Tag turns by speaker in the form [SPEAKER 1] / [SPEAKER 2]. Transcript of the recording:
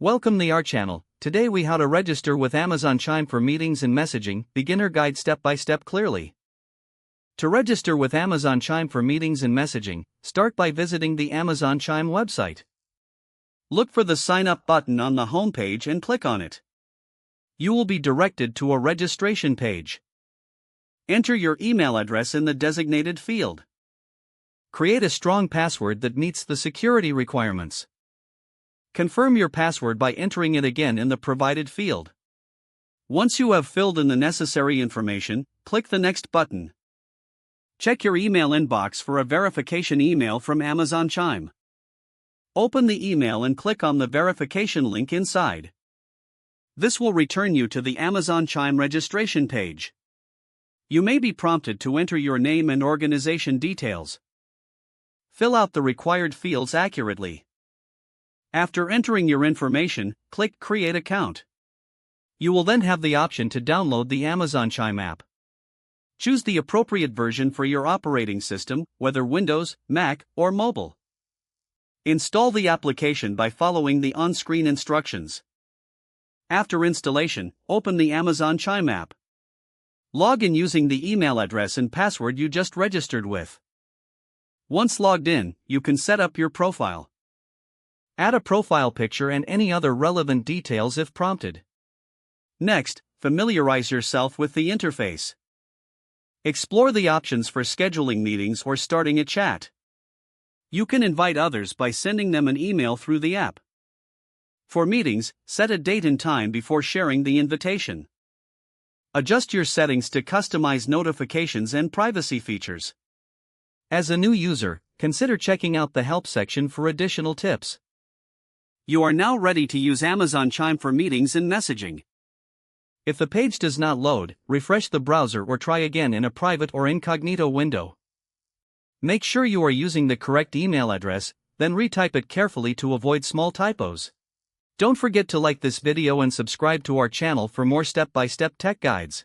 [SPEAKER 1] Welcome to our channel. Today we how to register with Amazon Chime for meetings and messaging, beginner guide step by step clearly. To register with Amazon Chime for meetings and messaging, start by visiting the Amazon Chime website. Look for the sign up button on the home page and click on it. You will be directed to a registration page. Enter your email address in the designated field. Create a strong password that meets the security requirements. Confirm your password by entering it again in the provided field. Once you have filled in the necessary information, click the Next button. Check your email inbox for a verification email from Amazon Chime. Open the email and click on the verification link inside. This will return you to the Amazon Chime registration page. You may be prompted to enter your name and organization details. Fill out the required fields accurately. After entering your information, click Create Account. You will then have the option to download the Amazon Chime app. Choose the appropriate version for your operating system, whether Windows, Mac, or mobile. Install the application by following the on-screen instructions. After installation, open the Amazon Chime app. Log in using the email address and password you just registered with. Once logged in, you can set up your profile. Add a profile picture and any other relevant details if prompted. Next, familiarize yourself with the interface. Explore the options for scheduling meetings or starting a chat. You can invite others by sending them an email through the app. For meetings, set a date and time before sharing the invitation. Adjust your settings to customize notifications and privacy features. As a new user, consider checking out the help section for additional tips. You are now ready to use Amazon Chime for meetings and messaging. If the page does not load, refresh the browser or try again in a private or incognito window. Make sure you are using the correct email address, then retype it carefully to avoid small typos. Don't forget to like this video and subscribe to our channel for more step-by-step tech guides.